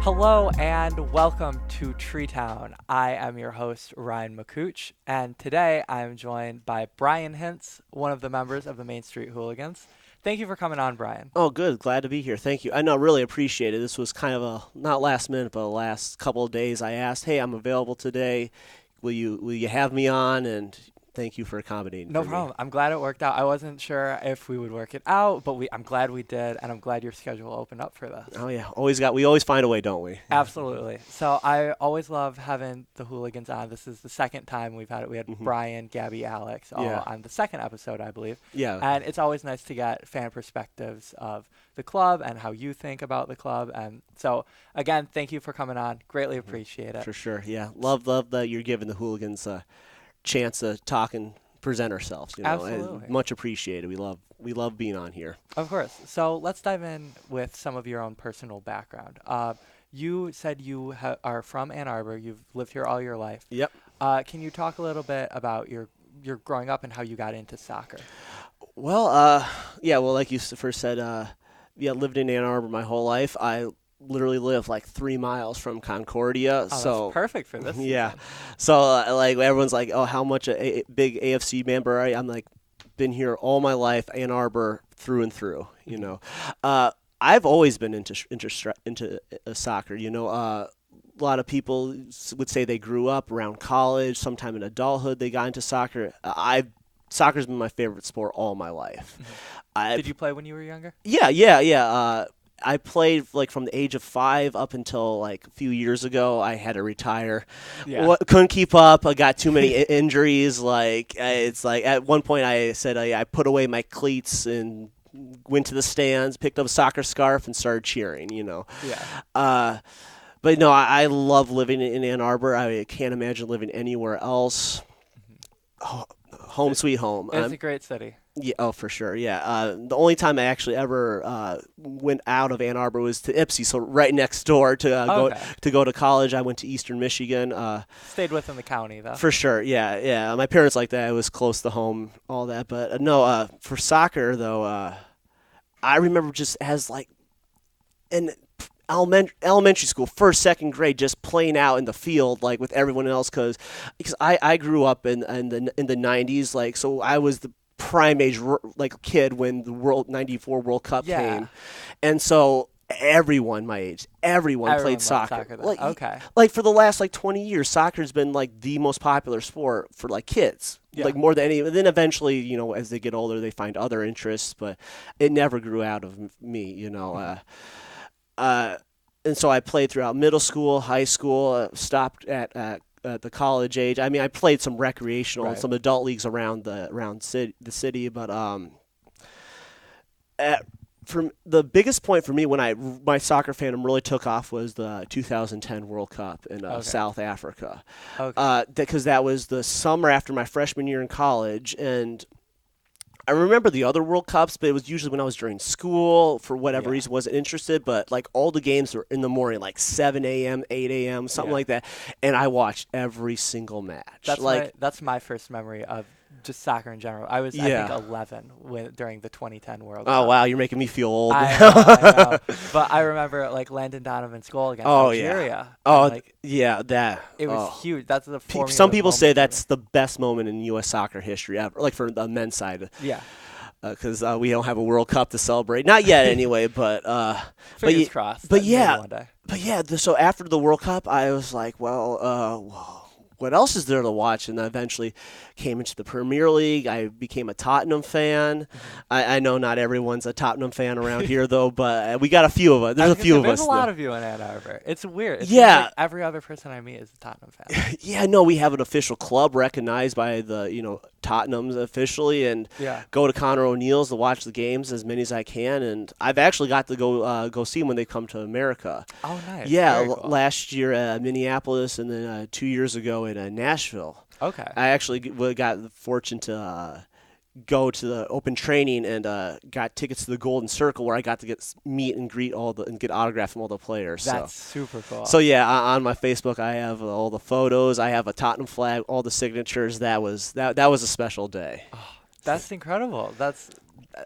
Hello and welcome to Tree Town. I am your host, Ryan McCooch, and today I am joined by Brian Hinz, one of the members of the Main Street Hooligans. Thank you for coming on, Brian. Oh, good. Glad to be here. Thank you. I know, really appreciate it. This was kind of not last minute, but the last couple of days I asked, hey, I'm available today. Will you have me on? And thank you for accommodating. No problem. I'm glad it worked out. I wasn't sure if we would work it out, but I'm glad we did, and I'm glad your schedule opened up for this. Oh, yeah. We always find a way, don't we? Absolutely. So I always love having the Hooligans on. This is the second time we've had it. We had Brian, Gabby, Alex all on the second episode, I believe. Yeah. And it's always nice to get fan perspectives of the club and how you think about the club. And so, again, thank you for coming on. Greatly appreciate it. For sure. Yeah. Love that you're giving the Hooligans a chance to talk and present ourselves. Absolutely. And much appreciated. We love being on here. Of course. So let's dive in with some of your own personal background. You said you are from Ann Arbor. You've lived here all your life. Yep. Can you talk a little bit about your growing up and how you got into soccer? Well, like you first said, lived in Ann Arbor my whole life. I literally live like 3 miles from Concordia. So that's perfect for this yeah. season. So like everyone's like, oh, how much a big AFC member are you? I'm like, been here all my life, Ann Arbor through and through, I've always been into soccer, a lot of people would say they grew up around college, sometime in adulthood they got into soccer. Soccer's been my favorite sport all my life. Did you play when you were younger? Yeah. I played like from the age of 5 up until like a few years ago. I had to retire. Yeah. Couldn't keep up. I got too many injuries. It's like at one point I said I put away my cleats and went to the stands, picked up a soccer scarf and started cheering. Yeah. But no, I love living in Ann Arbor. I can't imagine living anywhere else. Home sweet home. It's a great city. Yeah, oh, for sure, yeah. The only time I actually ever went out of Ann Arbor was to Ypsi, so right next door to go to college. I went to Eastern Michigan. Stayed within the county, though. For sure, yeah. My parents liked that. It was close to home, all that. But no, for soccer, though, I remember just as like in elementary school, first, second grade, just playing out in the field like with everyone else because I grew up in the 90s, like so I was the prime age like kid when the '94 World Cup came, and so everyone my age, everyone played soccer. Like for the last like 20 years, soccer's been like the most popular sport for like kids, like more than any. And then eventually, as they get older, they find other interests, but it never grew out of me, and so I played throughout middle school, high school, stopped at the college age. I mean, I played some recreational and some adult leagues around the city, but from the biggest point for me when my soccer fandom really took off was the 2010 World Cup in South Africa. Because that was the summer after my freshman year in college, and I remember the other World Cups, but it was usually when I was during school. For whatever reason, wasn't interested. But like all the games were in the morning, like 7 a.m., 8 a.m., something like that. And I watched every single match. That's my first memory of just soccer in general. I was, I think, 11 during the 2010 World Cup. Oh, wow. You're making me feel old. I know. But I remember like Landon Donovan's goal against Algeria. It was huge. That's the some people say that's the best moment in U.S. soccer history ever, like for the men's side. Yeah. Because we don't have a World Cup to celebrate. Not yet, anyway, but fingers crossed. But one day. So after the World Cup, I was like, well, what else is there to watch? And I eventually came into the Premier League. I became a Tottenham fan. I know not everyone's a Tottenham fan around here, though, but we got a few of us. There's a lot of you in Ann Arbor. It's weird. It seems like every other person I meet is a Tottenham fan. We have an official club recognized by the Tottenham's officially, and go to Connor O'Neill's to watch the games as many as I can. And I've actually got to go see them when they come to America. Oh, nice. Yeah, cool. Last year at Minneapolis, and then 2 years ago in Nashville. Okay. I actually got the fortune to go to the open training and got tickets to the Golden Circle where I got to meet and greet and get autographs from all the players. That's super cool. So on my Facebook I have all the photos. I have a Tottenham flag, all the signatures. That was a special day. Oh, That's incredible.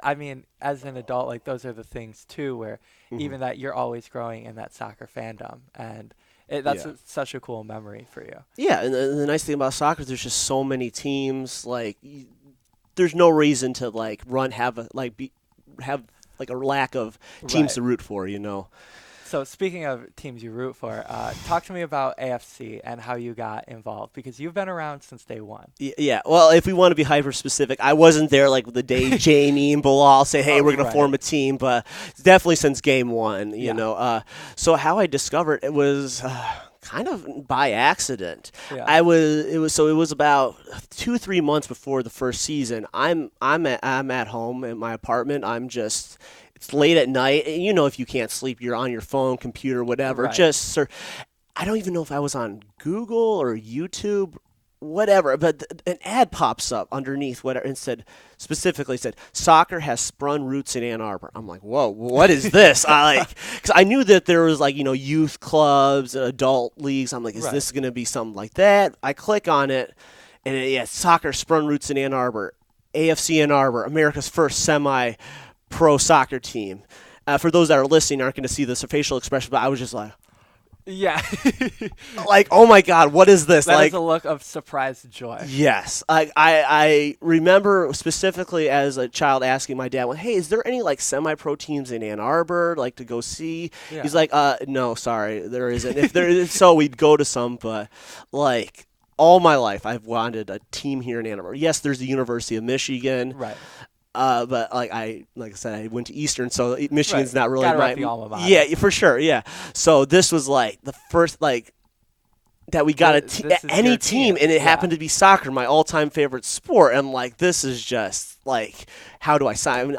I mean, as an adult, like those are the things too, where even that you're always growing in that soccer fandom, and that's Yeah. such a cool memory for you. Yeah, and the nice thing about soccer, there's just so many teams. Like, there's no reason to like have like a lack of teams Right. to root for. You know. So speaking of teams you root for, talk to me about AFC and how you got involved because you've been around since day one. Yeah, well, if we want to be hyper specific, I wasn't there like the day Jamie and Bilal say, "Hey, we're going to form a team," but definitely since game one, you know. So how I discovered it was kind of by accident. Yeah. It was about 2-3 months before the first season. I'm at home in my apartment. It's late at night. And you know, if you can't sleep, you're on your phone, computer, whatever. Right. I don't even know if I was on Google or YouTube, whatever. But an ad pops up underneath whatever and specifically said, "Soccer has sprung roots in Ann Arbor." I'm like, whoa, what is this? Because I knew that there was like, you know, youth clubs, adult leagues. I'm like, is this going to be something like that? I click on it, and soccer sprung roots in Ann Arbor. AFC Ann Arbor, America's first semi-pro soccer team. For those that are listening, aren't going to see this facial expression, but I was just like, Yeah. like, oh my God, what is this? That is a look of surprised joy. Yes. I remember specifically as a child asking my dad, well, "Hey, is there any like semi-pro teams in Ann Arbor like to go see?" Yeah. He's like, "No, sorry, there isn't. If there is, so we'd go to some, but like all my life I've wanted a team here in Ann Arbor. Yes, there's the University of Michigan. Right. But like I said, I went to Eastern, so Michigan's not really Gotta my rep the alma mater. Yeah, for sure. Yeah. So this was like the first like that we got any team, and it happened to be soccer, my all-time favorite sport. I'm like, this is just like, how do I sign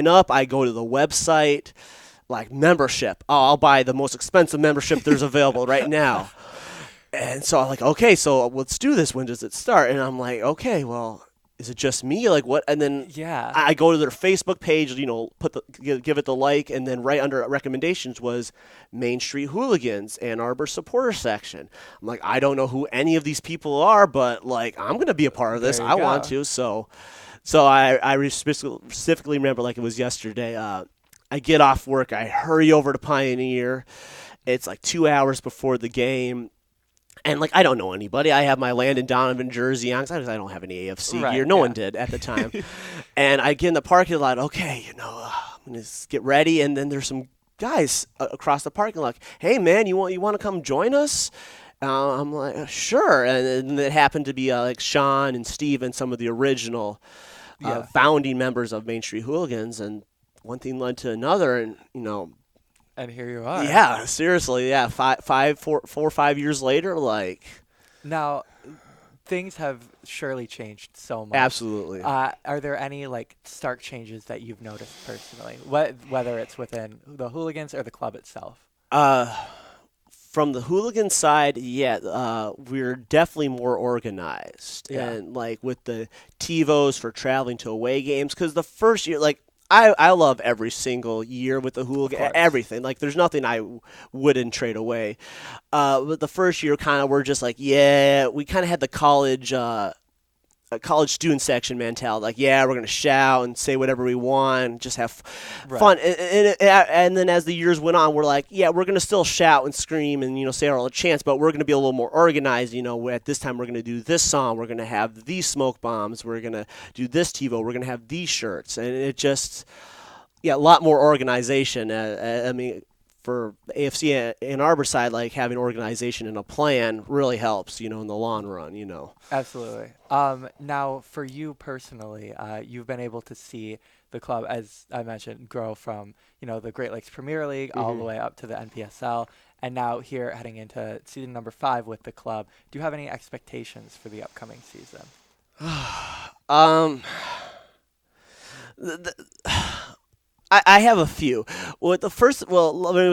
up? I go to the website, like membership. Oh, I'll buy the most expensive membership there's available right now. And so I'm like, okay, so let's do this. When does it start? And I'm like, okay, well, is it just me? Like what? And then I go to their Facebook page, you know, give it the like, and then right under recommendations was Main Street Hooligans, Ann Arbor supporter section. I'm like, I don't know who any of these people are, but like I'm gonna be a part of this. I want to. So I specifically remember like it was yesterday. I get off work, I hurry over to Pioneer. It's like 2 hours before the game. And, like, I don't know anybody. I have my Landon Donovan jersey on because I don't have any AFC gear. No one did at the time. And I get in the parking lot. Okay, you know, I'm going to get ready. And then there's some guys across the parking lot. "Hey, man, you want to come join us?" I'm like, sure. And it happened to be, like, Sean and Steve and some of the original founding members of Main Street Hooligans. And one thing led to another. And, you know, and here you are. Yeah, seriously. Yeah, 4 or 5 years later, like. Now, things have surely changed so much. Absolutely. Are there any like stark changes that you've noticed personally, whether it's within the Hooligans or the club itself? From the hooligan side, we're definitely more organized, and like with the TiVos for traveling to away games, because the first year, like. I love every single year with the hooligan, everything. Like, there's nothing I wouldn't trade away. But the first year, kind of, we're just like, we kind of had the college student section mentality. Like, we're going to shout and say whatever we want, just have fun. And then as the years went on, we're like, we're going to still shout and scream and, you know, say our chants, but we're going to be a little more organized. You know, at this time, we're going to do this song. We're going to have these smoke bombs. We're going to do this TiVo. We're going to have these shirts. And it just, a lot more organization. I mean, for the AFC Ann Arbor side, like having organization and a plan really helps, you know, in the long run, you know. Absolutely. Now, for you personally, you've been able to see the club, as I mentioned, grow from, you know, the Great Lakes Premier League all the way up to the NPSL, and now here heading into season number 5 with the club. Do you have any expectations for the upcoming season? I have a few. Let me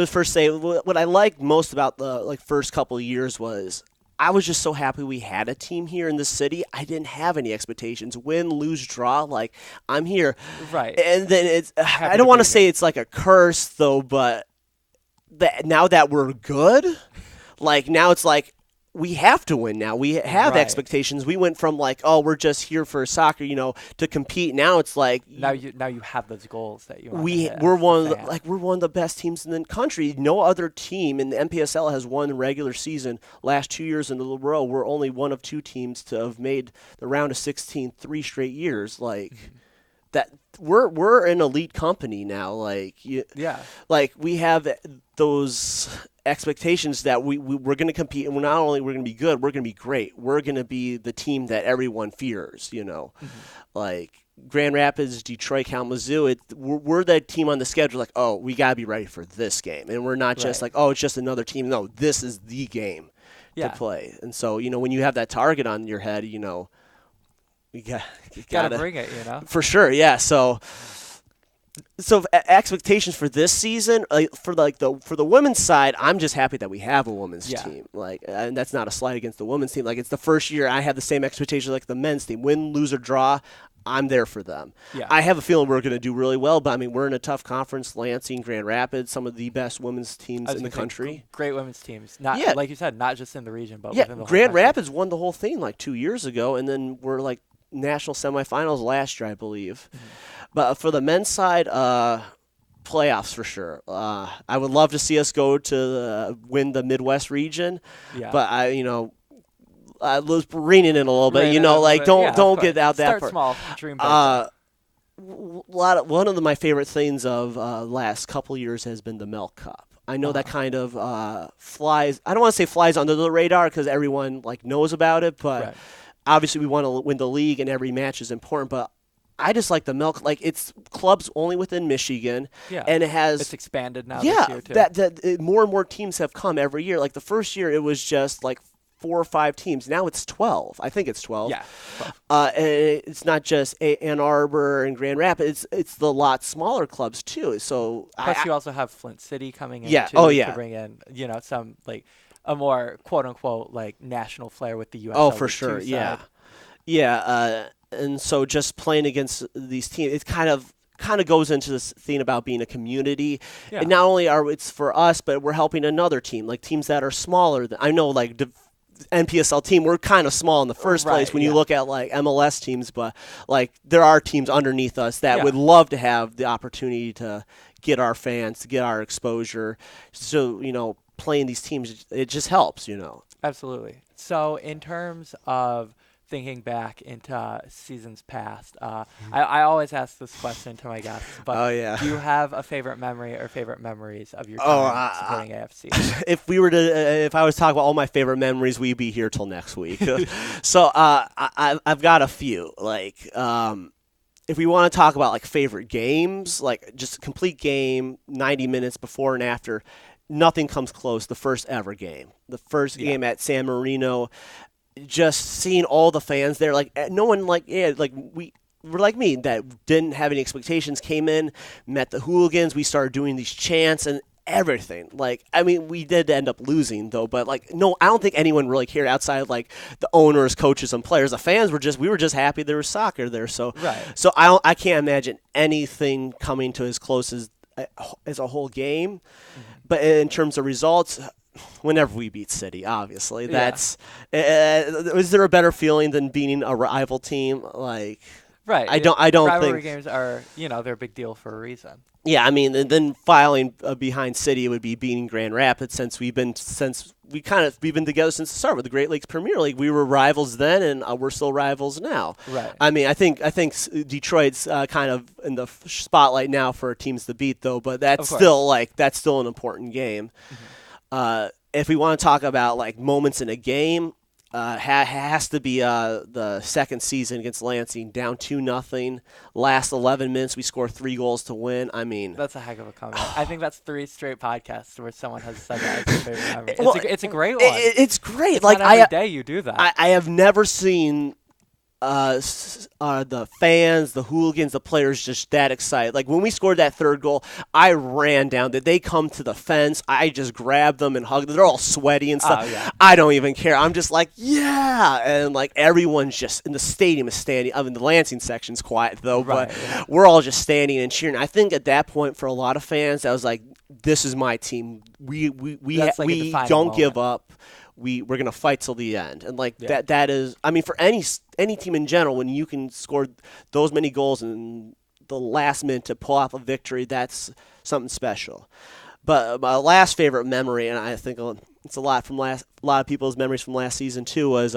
first say what I liked most about the first couple of years was I was just so happy we had a team here in the city. I didn't have any expectations. Win, lose, draw, like I'm here. Right. And then I don't want to say it's like a curse though, but now that we're good, like now it's like we have to win now. We have expectations. We went from like, oh, we're just here for soccer, to compete. Now it's like now you have those goals that you want we're one of the best teams in the country. No other team in the NPSL has won the regular season last 2 years in a row. We're only one of two teams to have made the round of 16 3 straight years. Like that, we're an elite company now. Like like we have those expectations that we're going to compete, and we're going to be good, we're going to be great. We're going to be the team that everyone fears, like Grand Rapids, Detroit, Kalamazoo. We're that team on the schedule, like, oh, we got to be ready for this game. And we're not just like, oh, it's just another team. No, this is the game to play. And so, when you have that target on your head, you got to bring it, For sure, yeah. So expectations for this season, for the women's side, I'm just happy that we have a women's team. Like, and that's not a slight against the women's team. Like, it's the first year I have the same expectations like the men's team. Win, lose, or draw, I'm there for them. Yeah. I have a feeling we're going to do really well, but I mean, we're in a tough conference. Lansing, Grand Rapids, some of the best women's teams in the country. Great women's teams. Not like you said, not just in the region, but within the whole Grand country. Rapids won the whole thing like 2 years ago, and then we're like national semifinals last year, I believe. Mm-hmm. But for the men's side, playoffs for sure. I would love to see us go to win the Midwest region, but I was reining in a little bit. Don't get out that far. Start small, dream big. One of my favorite things of last couple years has been the Milk Cup. I know that kind of flies. I don't want to say flies under the radar because everyone knows about it, but obviously we want to win the league and every match is important. But I just like the Milk. Like, it's clubs only within Michigan, and it's expanded now. This year too. that more and more teams have come every year. Like the first year, it was just like 4 or 5 teams. Now it's 12. I think it's 12. Yeah. And it's not just Ann Arbor and Grand Rapids. It's the lot smaller clubs too. So plus you also have Flint City coming in. To bring in some a more quote unquote national flair with the USL. Oh, for sure. Yeah. And so just playing against these teams, it kind of goes into this thing about being a community. Yeah. And not only it's for us, but we're helping another team, like teams that are smaller. I know, like the NPSL team, we're kind of small in the first place when you look at like MLS teams, but like there are teams underneath us that would love to have the opportunity to get our fans, to get our exposure. So, playing these teams, it just helps, Absolutely. So in terms of thinking back into seasons past, I always ask this question to my guests, but do you have a favorite memory or favorite memories of your time supporting AFC? If I was talking about all my favorite memories, we'd be here till next week. So I've got a few. Like, if we want to talk about like favorite games, like just a complete game, 90 minutes before and after, nothing comes close. The first ever game, game at San Marino. Just seeing all the fans there, like no one, we were like me that didn't have any expectations, came in, met the hooligans, we started doing these chants and everything. Like, I mean, we did end up losing though, but no, I don't think anyone really cared outside of like the owners, coaches, and players. The fans we were just happy there was soccer there. So I can't imagine anything coming to as close as a whole game. Mm-hmm. But in terms of results, whenever we beat City, obviously, that's is there a better feeling than beating a rival team? Like, I don't rivalry think games are they're a big deal for a reason. Yeah, I mean, and then filing behind City would be beating Grand Rapids since we've been together since the start with the Great Lakes Premier League. We were rivals then, and we're still rivals now. Right. I mean, I think Detroit's kind of in the spotlight now for teams to beat, though. But that's still an important game. Mm-hmm. If we want to talk about like moments in a game, has to be the second season against Lansing, down 2-0. Last 11 minutes, we score 3 goals to win. I mean, that's a heck of a comeback. I think that's 3 straight podcasts where someone has said that as their favorite memory. It's a great one. It's great. It's like not every day you do that. I have never seen the fans, the hooligans, the players just that excited. Like when we scored that third goal, I ran down. Did they come to the fence? I just grabbed them and hugged them. They're all sweaty and stuff. I don't even care. I'm just like, yeah. And like everyone's just in the stadium is standing. I mean, the Lansing section's quiet though, but we're all just standing and cheering. I think at that point for a lot of fans, I was like, this is my team. We don't give up. we're going to fight till the end. And like that is, I mean, for any team in general, when you can score those many goals in the last minute to pull off a victory, that's something special. But my last favorite memory, and I think it's a lot of people's memories from last season too, was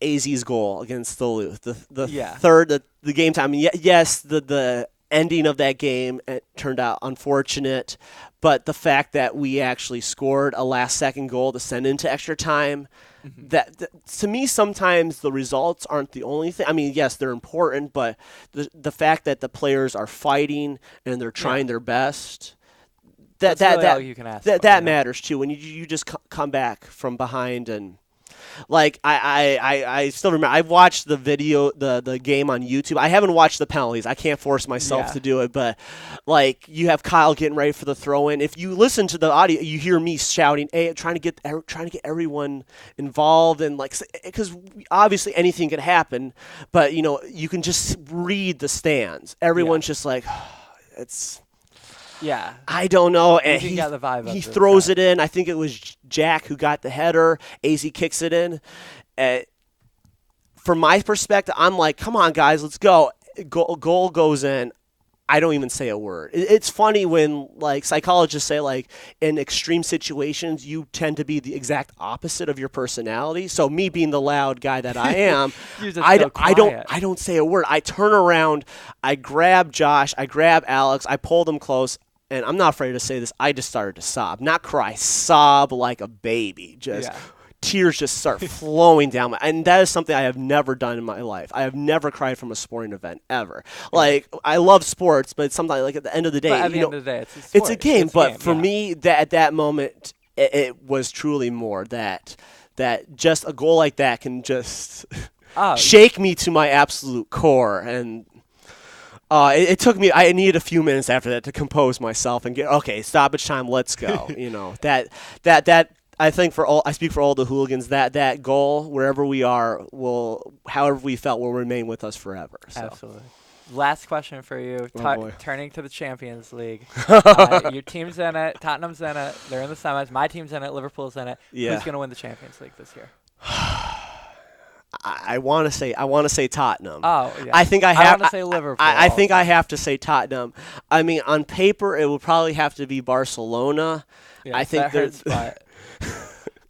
AZ's goal against Duluth. The game time. I mean, yes, the ending of that game, it turned out unfortunate, but the fact that we actually scored a last-second goal to send into extra time, that to me sometimes the results aren't the only thing. I mean, yes, they're important, but the fact that the players are fighting and they're trying their best, that all you can ask that matters too. When you just come back from behind and. Like I still remember I watched the video the game on YouTube. I haven't watched the penalties. I can't force myself to do it, but like you have Kyle getting ready for the throw in. If you listen to the audio, you hear me shouting, "Hey, trying to get everyone involved," and like because obviously anything could happen, but you can just read the stands. Everyone's just like it's. Yeah. I don't know. And he got the vibe he throws it in. I think it was Jack who got the header. AZ kicks it in. From my perspective, I'm like, come on, guys, let's go. Goal goes in. I don't even say a word. It's funny when like psychologists say like in extreme situations you tend to be the exact opposite of your personality. So me being the loud guy that I am, I don't say a word. I turn around, I grab Josh, I grab Alex, I pull them close, and I'm not afraid to say this. I just started to sob, not cry, sob like a baby, tears just start flowing down and that is something I have never done in my life. I have never cried from a sporting event ever. Like I love sports, but sometimes like at the end of the day, end of the day, it's a game. But for me, at that moment, it was truly more that just a goal like that can just shake me to my absolute core. And it took me. I needed a few minutes after that to compose myself and get stoppage time. Let's go. That. I think I speak for all the hooligans, that goal, wherever we are, however we felt, will remain with us forever. So. Absolutely. Last question for you. Turning to the Champions League. Your team's in it. Tottenham's in it. They're in the semis. My team's in it. Liverpool's in it. Yeah. Who's going to win the Champions League this year? I want to say Tottenham. Oh, yeah. I think I have to say Liverpool. I think I have to say Tottenham. I mean, on paper, it would probably have to be Barcelona. Yeah, I think that hurts, but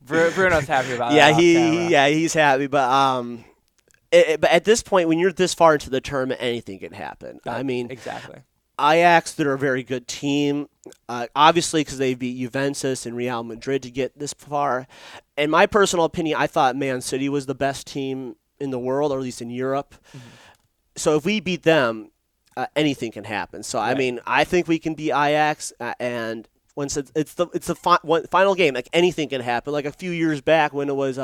Bruno's happy about that. He's happy, but but at this point, when you're this far into the tournament, anything can happen. I mean, exactly. Ajax, they're a very good team, obviously because they beat Juventus and Real Madrid to get this far. In my personal opinion, I thought Man City was the best team in the world, or at least in Europe. Mm-hmm. So if we beat them, anything can happen. So I mean, I think we can beat Ajax, and once it's the final game, like anything can happen. Like a few years back when it was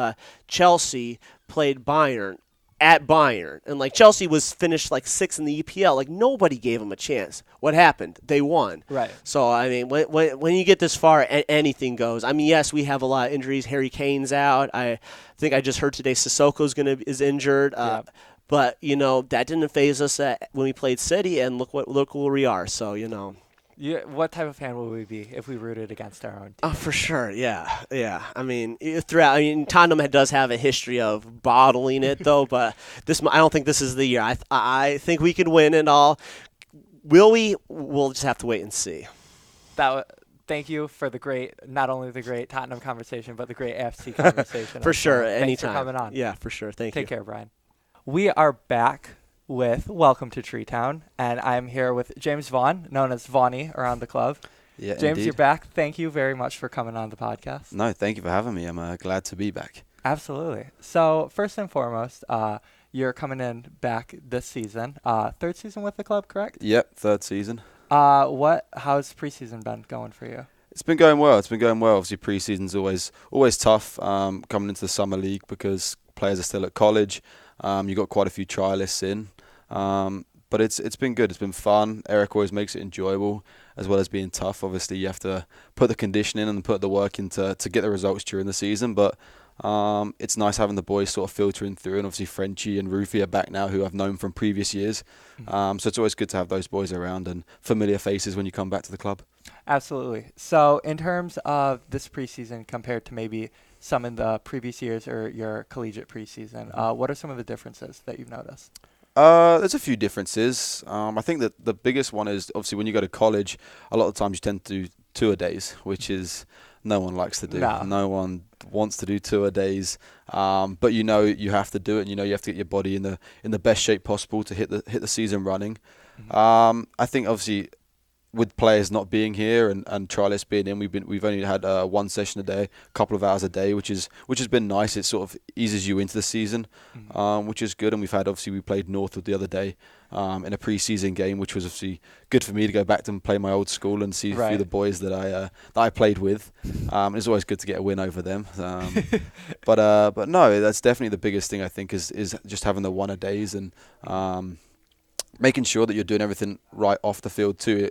Chelsea played Bayern at Bayern, and like Chelsea was finished like 6th in the EPL, like nobody gave them a chance. What happened? They won. Right. So I mean, when you get this far, anything goes. I mean, yes, we have a lot of injuries. Harry Kane's out. I think I just heard today Sissoko's is injured. But that didn't faze us when we played City, and look where we are. So what type of fan would we be if we rooted against our own team? Oh, for sure, yeah. I mean, Tottenham does have a history of bottling it, though. But I don't think this is the year. I think we can win it all. Will we? We'll just have to wait and see. Thank you for not only the great Tottenham conversation, but the great AFC conversation. For sure, anytime. Thanks for coming on. Yeah, for sure. Thank you. Take care, Brian. We are back with Welcome to Treetown, and I'm here with James Vaughan, known as Vaughnie around the club. Yeah, James, indeed. You're back. Thank you very much for coming on the podcast. No, thank you for having me. I'm glad to be back. Absolutely. So first and foremost, you're coming in back this season. Third season with the club, correct? Yep, third season. How's preseason been going for you? It's been going well. Obviously, preseason's always tough coming into the summer league because players are still at college. You've got quite a few trialists in. But it's been good. It's been fun. Eric always makes it enjoyable as well as being tough. Obviously, you have to put the conditioning and put the work in to get the results during the season. But it's nice having the boys sort of filtering through. And obviously, Frenchie and Rufy are back now, who I've known from previous years. So it's always good to have those boys around and familiar faces when you come back to the club. Absolutely. So in terms of this preseason compared to maybe some in the previous years or your collegiate preseason, what are some of the differences that you've noticed? There's a few differences. I think that the biggest one is obviously when you go to college, a lot of times you tend to do tour days, which is no one likes to do. No. No one wants to do tour days, but you know you have to do it. And you know you have to get your body in the best shape possible to hit the season running. I think obviously with players not being here and trialists being in, we've only had one session a day, a couple of hours a day, which has been nice. It sort of eases you into the season, which is good. And we played Northwood the other day in a pre-season game, which was obviously good for me to go back to and play my old school and see a few of the boys that I played with. It's always good to get a win over them. But no, that's definitely the biggest thing I think is just having the one-a-days and making sure that you're doing everything right off the field too.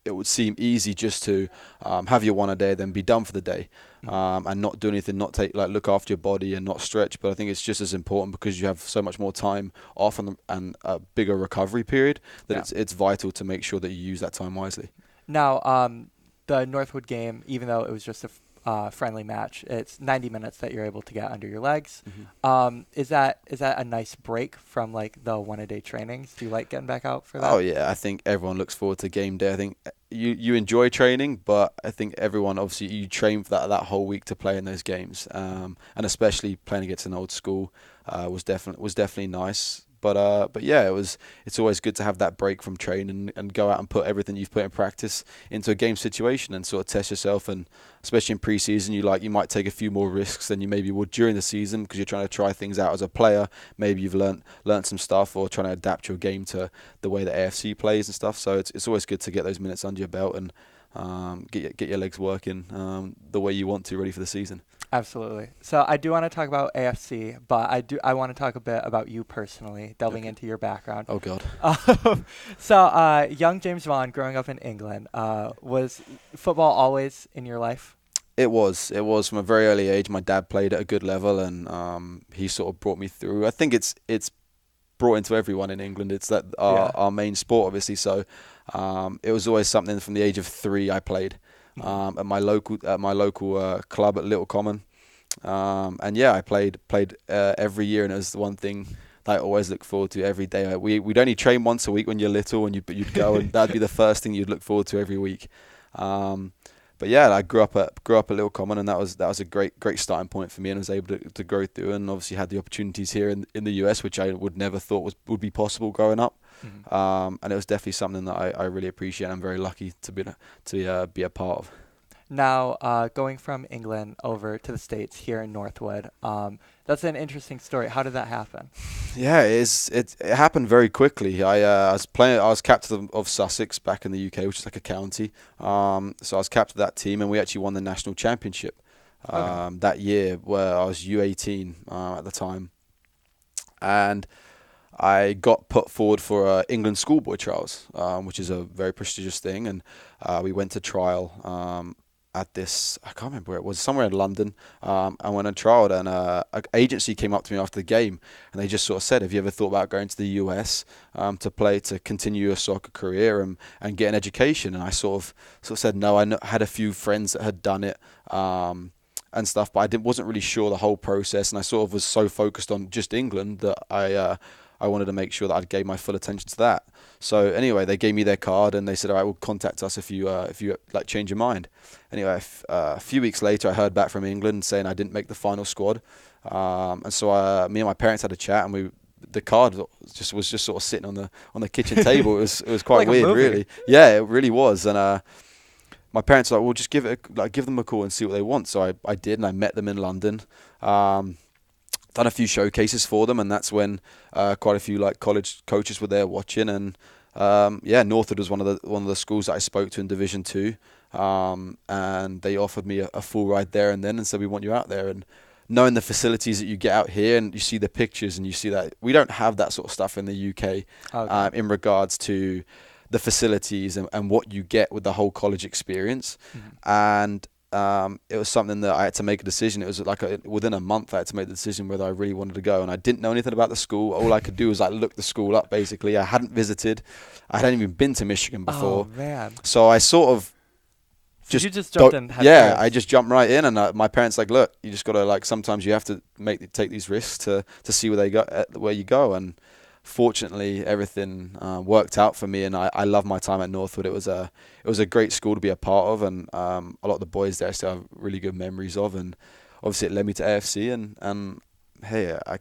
It would seem easy just to have your one a day, then be done for the day, and not do anything, not look after your body and not stretch. But I think it's just as important because you have so much more time off and a bigger recovery period that it's vital to make sure that you use that time wisely. Now, the Northwood game, even though it was just a friendly match, it's 90 minutes that you're able to get under your legs. Is that a nice break from like the one-a-day trainings? Do you like getting back out for that? Oh yeah, I think everyone looks forward to game day. I think you enjoy training, but I think everyone, obviously you train for that whole week to play in those games, and especially playing against an old school was definitely nice. But yeah, it's always good to have that break from training and go out and put everything you've put in practice into a game situation and sort of test yourself. And especially in pre-season, you might take a few more risks than you maybe would during the season because you're trying to try things out as a player. Maybe you've learnt some stuff or trying to adapt your game to the way the AFC plays and stuff. So it's always good to get those minutes under your belt and get your legs working the way you want to, ready for the season. Absolutely. So I do want to talk about AFC, but I want to talk a bit about you personally, delving into your background. Oh God. So young James Vaughan, growing up in England, was football always in your life? It was from a very early age. My dad played at a good level, and he sort of brought me through. I think it's brought into everyone in England. It's that our main sport, obviously. So it was always something from the age of 3 I played. At my local club at Little Common, and yeah, I played every year, and it was the one thing that I always look forward to every day. We'd only train once a week when you're little, and you'd go, and that'd be the first thing you'd look forward to every week. But yeah, I grew up at Little Common, and that was a great starting point for me, and I was able to grow through, and obviously had the opportunities here in the US, which I would never thought would be possible growing up. And it was definitely something that I really appreciate, and I'm very lucky to be a part of. Now, going from England over to the States here in Northwood, that's an interesting story. How did that happen? Yeah, it happened very quickly. I was captain of Sussex back in the UK, which is like a county. So I was captain of that team, and we actually won the national championship that year, where I was U18 at the time, and I got put forward for England schoolboy trials, which is a very prestigious thing, and we went to trial at this, I can't remember where it was, somewhere in London. I went and trialed, and an agency came up to me after the game, and they just sort of said, have you ever thought about going to the US to continue your soccer career and get an education? And I sort of said no. I had a few friends that had done it and stuff, but I wasn't really sure the whole process, and I sort of was so focused on just England that I wanted to make sure that I gave my full attention to that. So anyway, they gave me their card, and they said, all right, well, contact us if you like change your mind. Anyway, a few weeks later, I heard back from England saying I didn't make the final squad. And so me and my parents had a chat, and the card was just sort of sitting on the kitchen table. It was quite like weird, really. Yeah, it really was. And my parents were like, well, just give them a call and see what they want. So I did, and I met them in London. Done a few showcases for them, and that's when quite a few like college coaches were there watching, and Northwood was one of the schools that I spoke to in Division 2, and they offered me a full ride there and then, and said, we want you out there. And knowing the facilities that you get out here, and you see the pictures, and you see that we don't have that sort of stuff in the UK in regards to the facilities and what you get with the whole college experience. And it was something that I had to make a decision. It was like within a month I had to make the decision whether I really wanted to go, and I didn't know anything about the school. All I could do was look the school up, basically. I hadn't visited. I hadn't even been to Michigan before. Oh, man. So I sort of So you just jumped in head first. I just jumped right in, and my parents like, look, you just gotta like sometimes you have to take these risks to see where you go, and fortunately everything worked out for me, and I love my time at Northwood. It was a great school to be a part of, and a lot of the boys there I still have really good memories of, and obviously it led me to AFC, and hey, I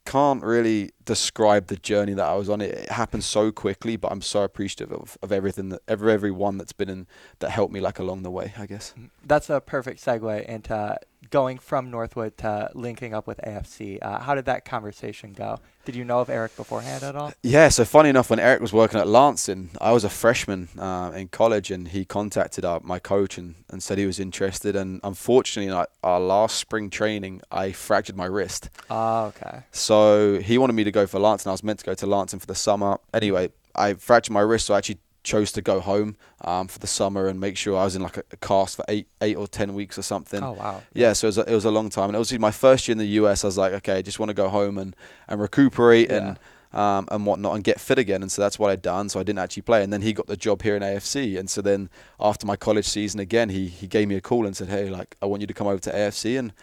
can't really describe the journey that I was on. It happened so quickly, but I'm so appreciative of everything that everyone that's been in that helped me like along the way, I guess. That's a perfect segue into going from Northwood to linking up with AFC. How did that conversation go? Did you know of Eric beforehand at all? Yeah, so funny enough, when Eric was working at Lansing, I was a freshman in college, and he contacted my coach and said he was interested. And unfortunately, our last spring training, I fractured my wrist. Oh, okay. So he wanted me to go for Lansing. I was meant to go to Lansing for the summer. Anyway, I fractured my wrist, so I actually chose to go home for the summer and make sure I was in like a cast for eight or 10 weeks or something. Oh, wow. Yeah, so it was a long time. And it was my first year in the US. I was like, okay, I just want to go home and recuperate and whatnot and get fit again. And so that's what I'd done. So I didn't actually play. And then he got the job here in AFC. And so then after my college season again, he gave me a call and said, hey, like, I want you to come over to AFC. And I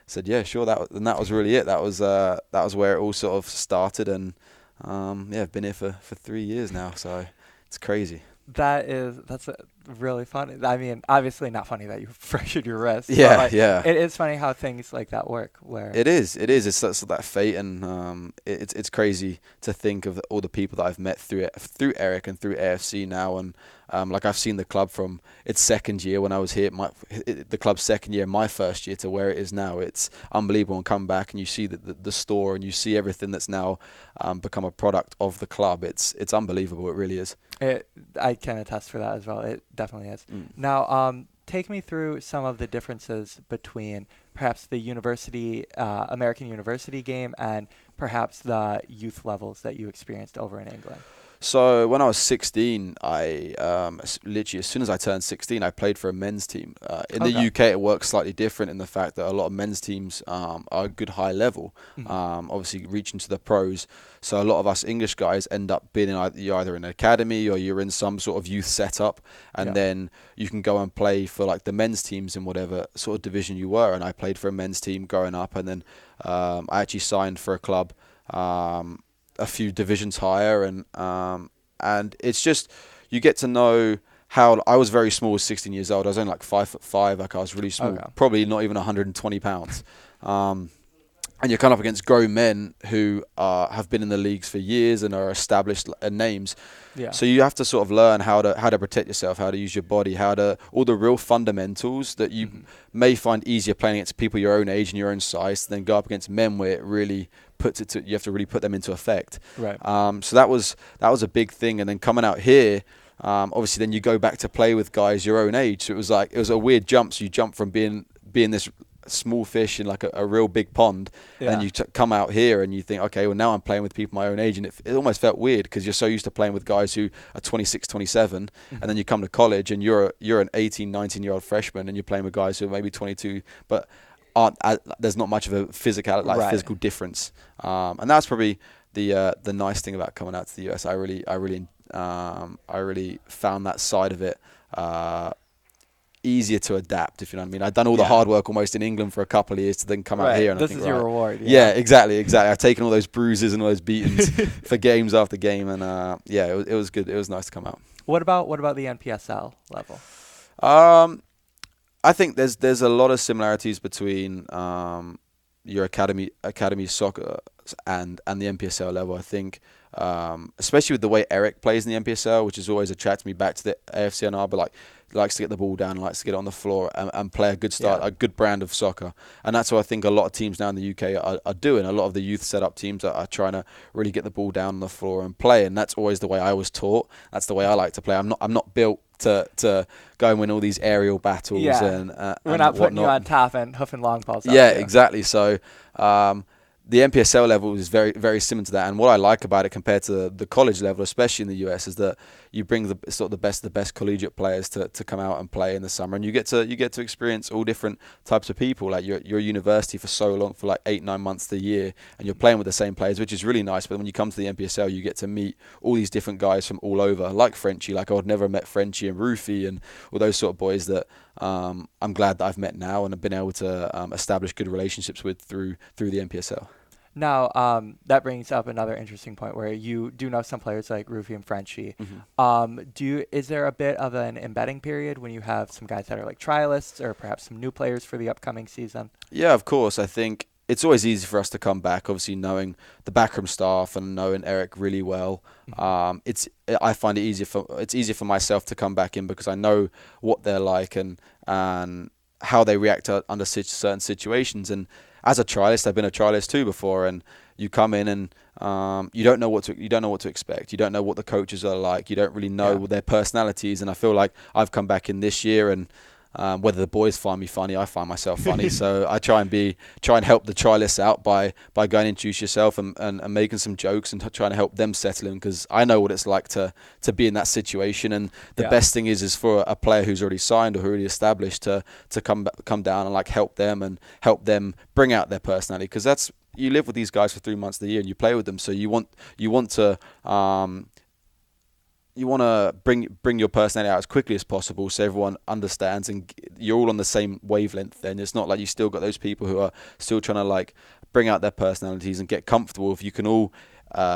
said, yeah, sure. That was really it. That was where it all sort of started. And I've been here for 3 years now. So it's crazy. That's really funny. I mean, obviously not funny that you fractured your wrist. Yeah, but yeah. It is funny how things like that work. Where it is. It's that fate, and it's crazy to think of all the people that I've met through Eric and through AFC now, and like I've seen the club from its second year when I was here, the club's second year, my first year, to where it is now. It's unbelievable. And come back and you see the store, and you see everything that's now become a product of the club. It's unbelievable. It really is. I can attest for that as well. It definitely is. Now, take me through some of the differences between perhaps the university, American university game, and perhaps the youth levels that you experienced over in England. So when I was 16, I literally as soon as I turned 16, I played for a men's team. In the UK, it works slightly different in the fact that a lot of men's teams are a good high level, obviously reaching to the pros. So a lot of us English guys end up being you're either in an academy or you're in some sort of youth setup, and then you can go and play for like the men's teams in whatever sort of division you were. And I played for a men's team growing up, and then I actually signed for a club a few divisions higher, and it's just you get to know how I was very small at 16 years old. I was only like 5'5", like I was really small, probably not even 120 pounds. And you're kind of up against grown men who have been in the leagues for years and are established names. Yeah. So you have to sort of learn how to protect yourself, how to use your body, all the real fundamentals that you may find easier playing against people your own age and your own size, then go up against men where it really you have to really put them into effect. Right. So that was a big thing. And then coming out here, obviously then you go back to play with guys your own age. So it was a weird jump. So you jump from being this small fish in like a real big pond, and you come out here and you think, okay, well now I'm playing with people my own age, and it almost felt weird because you're so used to playing with guys who are 26, 27, and then you come to college and you're an 18, 19-year-old freshman, and you're playing with guys who are maybe 22, but there's not much of a physical difference, and that's probably the nice thing about coming out to the US. I really found that side of it easier to adapt, if you know what I mean. I'd done all the hard work almost in England for a couple of years to then come out here. And this is your reward. Yeah, exactly. I've taken all those bruises and all those beatings for games after game, and it was good. It was nice to come out. What about the NPSL level? I think there's a lot of similarities between your academy soccer and the NPSL level. I think, especially with the way Eric plays in the NPSL, which has always attracted me back to the AFC Ann Arbor, likes to get the ball down, likes to get it on the floor and play a good brand of soccer. And that's what I think a lot of teams now in the UK are doing. A lot of the youth set-up teams are trying to really get the ball down on the floor and play, and that's always the way I was taught. That's the way I like to play. I'm not built to go and win all these aerial battles. We're not putting you on top and hoofing long balls. Yeah, exactly. So the NPSL level is very, very similar to that. And what I like about it compared to the college level, especially in the US, is that you bring the best collegiate players to come out and play in the summer, and you get to experience all different types of people. Like you're at university for so long, for like 8-9 months a year, and you're playing with the same players, which is really nice. But when you come to the NPSL, you get to meet all these different guys from all over, like Frenchie. Like I would never have met Frenchie and Rufy and all those sort of boys that I'm glad that I've met now and have been able to establish good relationships with through the NPSL. Now, that brings up another interesting point where you do know some players like Rufy and Frenchie. Is there a bit of an embedding period when you have some guys that are like trialists or perhaps some new players for the upcoming season? Yeah, of course. I think it's always easy for us to come back, obviously knowing the backroom staff and knowing Eric really well. I find it easier for myself to come back in because I know what they're like and how they react under certain situations. And as a trialist, I've been a trialist too before, and you come in and you don't know what to expect. You don't know what the coaches are like. You don't really know their personalities. And I feel like I've come back in this year, and whether the boys find me funny, I find myself funny. So I try and help the trialists out by going and introduce yourself and making some jokes and trying to help them settle in, because I know what it's like to be in that situation. And the best thing is for a player who's already signed or who already established to come down and like help them bring out their personality, because that's, you live with these guys for 3 months of the year and you play with them, so you want to bring your personality out as quickly as possible so everyone understands and you're all on the same wavelength. Then it's not like you still got those people who are still trying to like bring out their personalities and get comfortable. If you can all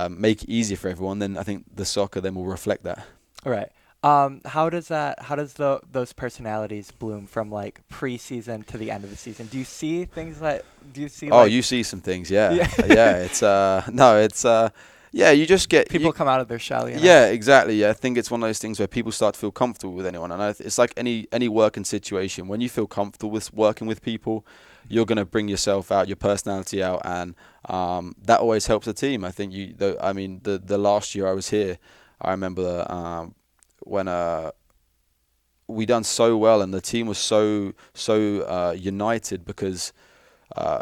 make it easier for everyone, then I think the soccer then will reflect that. All right. How does those personalities bloom from like pre-season to the end of the season? Do you see things you see some things, yeah. You just get people come out of their shell. Yeah, exactly. Yeah, I think it's one of those things where people start to feel comfortable with anyone, and it's like any working situation. When you feel comfortable with working with people, you're going to bring yourself out, your personality out, and that always helps the team. I think the last year I was here, I remember when we done so well and the team was so united, because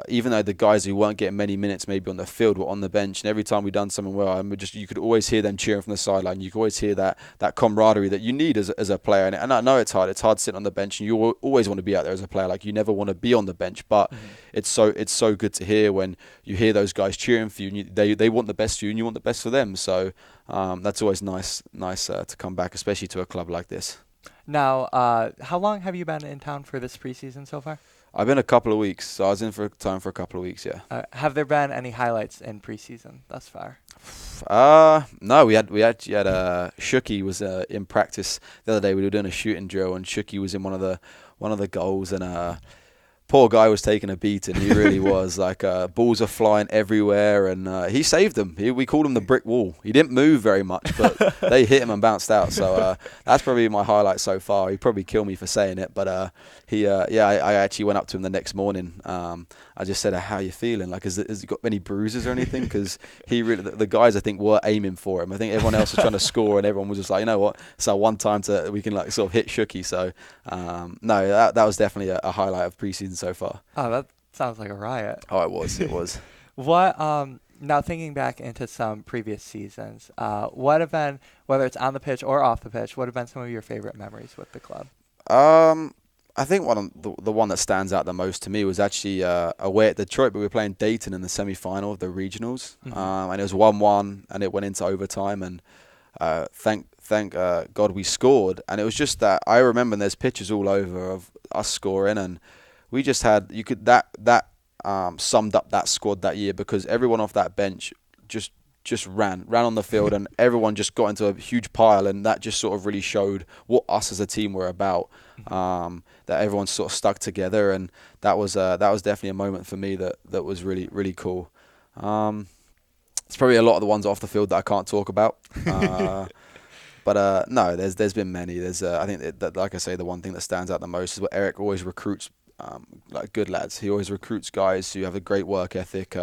even though the guys who weren't getting many minutes maybe on the field were on the bench, and every time we done something well, you could always hear them cheering from the sideline. You could always hear that camaraderie that you need as a player. And I know it's hard sitting on the bench, and you always want to be out there as a player. Like you never want to be on the bench, but it's so good to hear when you hear those guys cheering for you, and they want the best for you and you want the best for them. So that's always nice to come back, especially to a club like this. Now, how long have you been in town for this preseason so far? I've been a couple of weeks, so I was in for a couple of weeks, yeah. Have there been any highlights in preseason thus far? No, we actually had Shuki was in practice the other day. We were doing a shooting drill, and Shuki was in one of the goals, and poor guy was taking a beating. He really was. Like balls are flying everywhere, and he saved them. We called him the brick wall. He didn't move very much, but they hit him and bounced out. So that's probably my highlight so far. He'd probably kill me for saying it, but I actually went up to him the next morning. I just said, "How are you feeling? Like, has he got any bruises or anything?" Because the guys I think were aiming for him. I think everyone else was trying to score, and everyone was just like, you know what? So one time we can like sort of hit Shuki. So no, that was definitely a highlight of preseason so far. Oh, that sounds like a riot. Oh, it was. What now thinking back into some previous seasons, what have been, whether it's on the pitch or off the pitch, what have been some of your favorite memories with the club? I think the one that stands out the most to me was actually away at Detroit, but we were playing Dayton in the semi-final of the regionals, and it was 1-1, and it went into overtime, and thank God we scored. And it was just that I remember there's pictures all over of us scoring, and we just had that summed up that squad that year, because everyone off that bench just ran on the field, and everyone just got into a huge pile, and that just sort of really showed what us as a team were about. That everyone sort of stuck together, and that was definitely a moment for me that was really, really cool. It's probably a lot of the ones off the field that I can't talk about. But no, there's been many. I think that, like I say, the one thing that stands out the most is what Eric always recruits. Like good lads, he always recruits guys who have a great work ethic,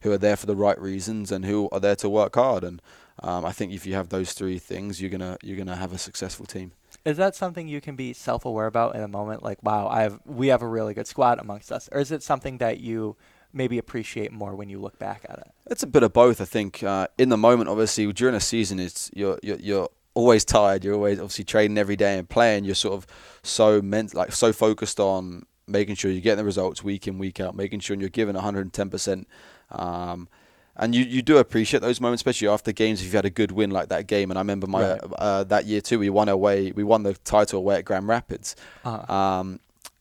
who are there for the right reasons, and who are there to work hard. And I think if you have those three things, you're gonna have a successful team. Is that something you can be self-aware about in a moment? Like, wow, we have a really good squad amongst us, or is it something that you maybe appreciate more when you look back at it? It's a bit of both, I think. In the moment, obviously, during a season, you're always tired. You're always obviously training every day and playing. You're sort of so focused on making sure you're getting the results week in, week out, making sure you're giving 110%. And you do appreciate those moments, especially after games if you've had a good win like that game. And I remember that year too, we won the title away at Grand Rapids.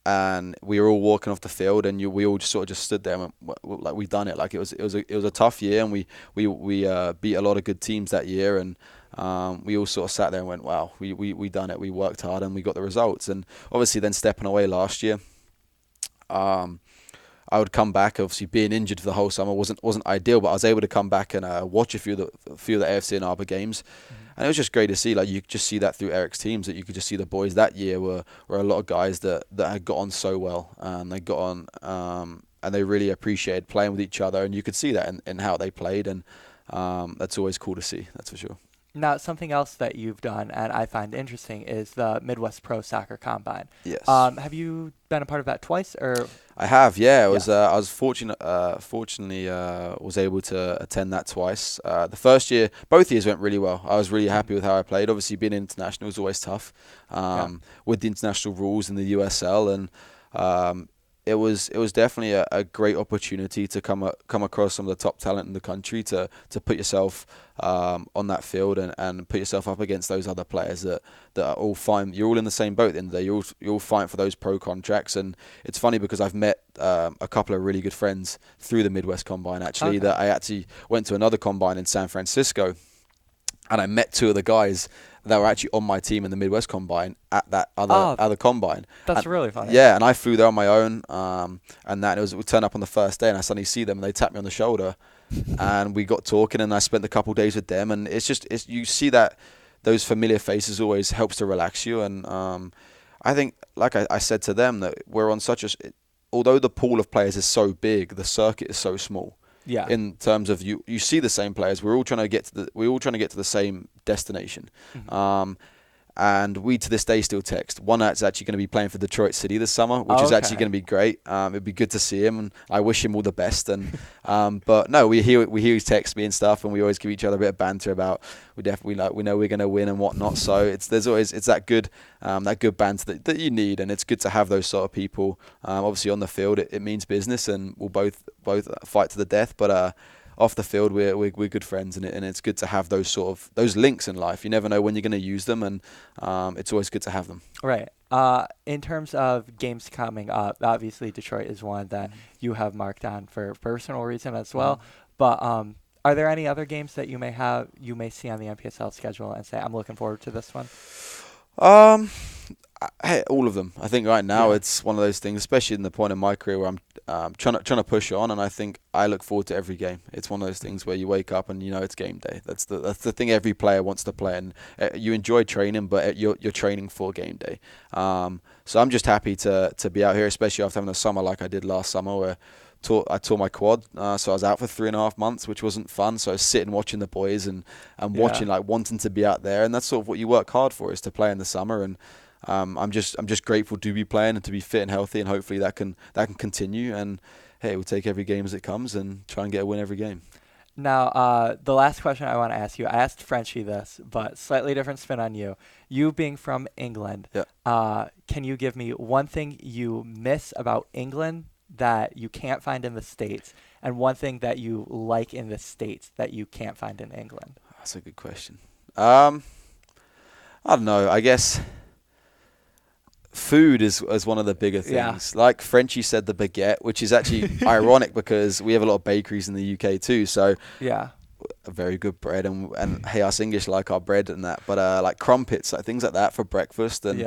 And we were all walking off the field, and we all just sort of just stood there and went, like, we've done it. Like it was a tough year, and we beat a lot of good teams that year, and we all sort of sat there and went, wow, we done it. We worked hard and we got the results. And obviously then stepping away last year, I would come back. Obviously, being injured for the whole summer wasn't ideal, but I was able to come back and watch a few of the AFC Ann Arbor games, and it was just great to see. Like, you could just see that through Eric's teams, that you could just see the boys that year were a lot of guys that had got on so well, and they got on and they really appreciated playing with each other, and you could see that in how they played, and that's always cool to see. That's for sure. Now, something else that you've done and I find interesting is the Midwest Pro Soccer Combine. Yes. Have you been a part of that twice, or? I have, yeah. I was fortunately was able to attend that twice. The first year, both years went really well. I was really happy with how I played. Obviously, being international is always tough with the international rules in the USL, and it was definitely a great opportunity to come across some of the top talent in the country, to put yourself on that field and put yourself up against those other players that are all fine. You're all in the same boat at the end of the day. You're all fighting for those pro contracts. And it's funny because I've met a couple of really good friends through the Midwest Combine, actually. That I actually went to another combine in San Francisco, and I met two of the guys that were actually on my team in the Midwest Combine at that other combine. That's really funny. Yeah, and I flew there on my own, we turned up on the first day, and I suddenly see them, and they tapped me on the shoulder, and we got talking, and I spent a couple of days with them, and it's you see that those familiar faces always helps to relax you, and I think, like I said to them, that we're on although the pool of players is so big, the circuit is so small. Yeah. In terms of you see the same players. We're all trying to get to the same destination. And we to this day still text. One that's actually going to be playing for Detroit City this summer, which is actually going to be great. It'd be good to see him, and I wish him all the best. And but no, we hear he texts me and stuff, and we always give each other a bit of banter about we know we're going to win and whatnot. So it's always that good banter that you need, and it's good to have those sort of people. Obviously on the field it means business, and we'll both fight to the death, but off the field we're good friends, and it's good to have those links in life. You never know when you're going to use them, and it's always good to have them. Right. In terms of games coming up, obviously Detroit is one that you have marked on for personal reason as well. But are there any other games that you may see on the NPSL schedule and say, I'm looking forward to this one? All of them. I think right now it's one of those things, especially in the point in my career where I'm trying to push on, and I think I look forward to every game. It's one of those things where you wake up and it's game day. That's the thing every player wants to play, and you enjoy training, but you're training for game day. So I'm just happy to be out here, especially after having a summer like I did last summer, where I tore my quad, so I was out for 3.5 months, which wasn't fun. So I was sitting watching the boys and watching, like, wanting to be out there, and that's sort of what you work hard for, is to play in the summer. And I'm just grateful to be playing and to be fit and healthy, and hopefully that can continue. And hey, we'll take every game as it comes and try and get a win every game. Now, the last question I want to ask you, I asked Frenchie this, but slightly different spin on you. You being from England, can you give me one thing you miss about England that you can't find in the States, and one thing that you like in the States that you can't find in England? That's a good question. I don't know. I guess food is one of the bigger things. Yeah. Like Frenchie said, the baguette, which is actually ironic because we have a lot of bakeries in the UK too. So yeah, a very good bread, and hey, us English like our bread and that. But like crumpets, like things like that for breakfast, and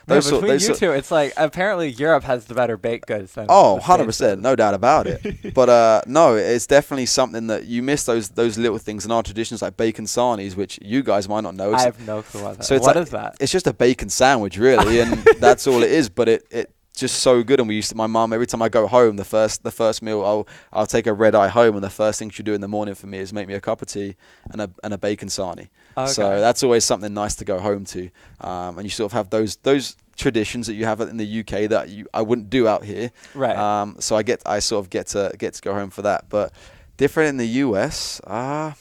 between you two, it's like apparently Europe has the better baked goods than 100%, no doubt about it. But no, it's definitely something that you miss, those little things in our traditions, like bacon sarnies, which you guys might not know. I have no clue what that is. So what is that? It's just a bacon sandwich, really, and that's all it is. But it just so good. And my mum, every time I go home, the first meal, I'll take a red eye home, and the first thing she'll do in the morning for me is make me a cup of tea and a bacon sarnie. Okay. So that's always something nice to go home to. And you sort of have those traditions that you have in the UK that I wouldn't do out here. Right. So I sort of get to go home for that. But different in the US, I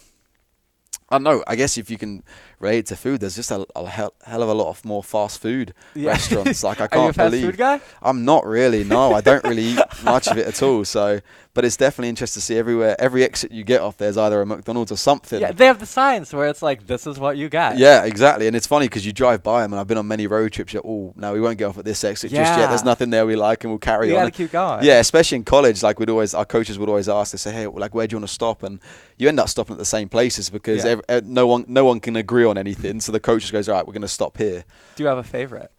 don't know. I guess if you can relate to food, there's just a hell of a lot of more fast food restaurants. Like I can't Are you a fast believe. food guy? I'm not really. No, I don't really eat much of it at all. So, but it's definitely interesting to see everywhere. Every exit you get off, there's either a McDonald's or something. Yeah, they have the signs where it's like, this is what you got. Yeah, exactly. And it's funny because you drive by them, and I've been on many road trips. You're, no, we won't get off at this exit just yet. There's nothing there we like, and we'll carry on. You gotta keep going. Yeah, especially in college. Like our coaches would always ask. They say, hey, like, where do you want to stop? And you end up stopping at the same places because no one can agree on anything. So the coach just goes, all right, we're going to stop here. Do you have a favorite?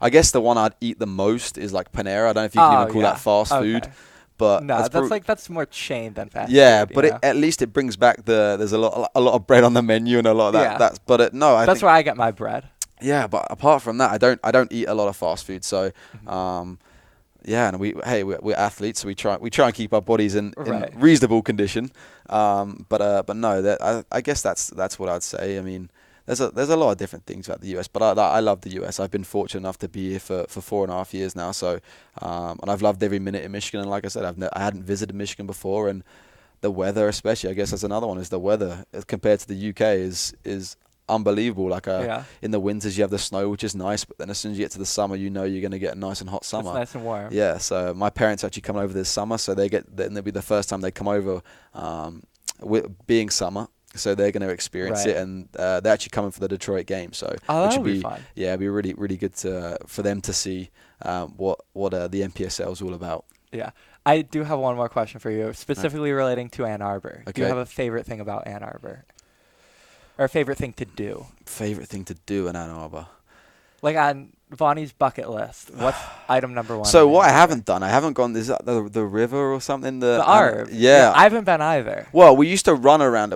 I guess the one I'd eat the most is like Panera. I don't know if you can even call that fast food. But no, that's more chain than fast food. Yeah, but at least it brings back there's a lot of bread on the menu and a lot of that. Yeah. That's where I get my bread. Yeah, but apart from that, I don't eat a lot of fast food. So, yeah, and we're athletes, so we try and keep our bodies in reasonable condition. But no, I guess that's what I'd say. I mean, there's a lot of different things about the US, but I love the US. I've been fortunate enough to be here for 4.5 years now. So, and I've loved every minute in Michigan. And like I said, I hadn't visited Michigan before, and the weather, especially, I guess that's another one. Is the weather compared to the UK is unbelievable. Like in the winters you have the snow, which is nice, but then as soon as you get to the summer, you're going to get a nice and hot summer. It's nice and warm. Yeah, so my parents actually come over this summer, so they'll be the first time they come over being summer, so they're going to experience it, and they're actually coming for the Detroit game, so which would be fun. Yeah, it'd be really, really good for them to see what the NPSL is all about. Yeah. I do have one more question for you, specifically relating to Ann Arbor. Okay. Do you have a favorite thing about Ann Arbor? Or a favorite thing to do? Favorite thing to do in Ann Arbor? Like on Vaughan's bucket list, what's item number one? So what I haven't done, I haven't gone, is that the river or something? The Arb. Yeah. I haven't been either. Well, we used to run around,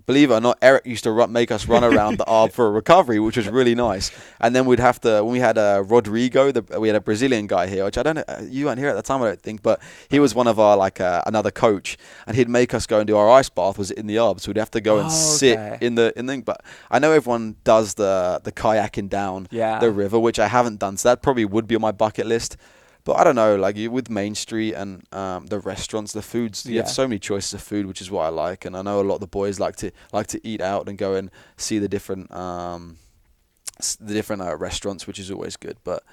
believe it or not, Eric used to make us run around the Arb for a recovery, which was really nice. And then we'd have to, when we had Rodrigo, we had a Brazilian guy here, which I don't know, you weren't here at the time, I don't think, but he was one of our, another coach, and he'd make us go and do our ice bath was in the Arb, so we'd have to go and sit in the thing. But I know everyone does the kayaking down the river, which I haven't done, so that probably would be on my bucket list. But I don't know, like with Main Street and the restaurants, the foods, you have so many choices of food, which is what I like. And I know a lot of the boys like to eat out and go and see the different restaurants, which is always good. But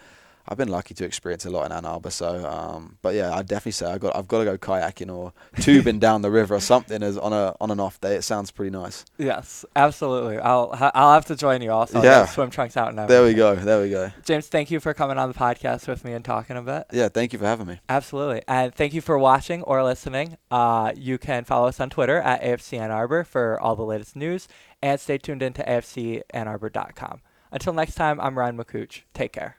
I've been lucky to experience a lot in Ann Arbor. So, but yeah, I'd definitely say I've got to go kayaking or tubing down the river or something on an off day. It sounds pretty nice. Yes, absolutely. I'll have to join you also. Yeah. Swim trunks out and everything. There we go. James, thank you for coming on the podcast with me and talking a bit. Yeah, thank you for having me. Absolutely. And thank you for watching or listening. You can follow us on Twitter at AFC Ann Arbor for all the latest news, and stay tuned into AFCAnnArbor.com. Until next time, I'm Ryan McCooch. Take care.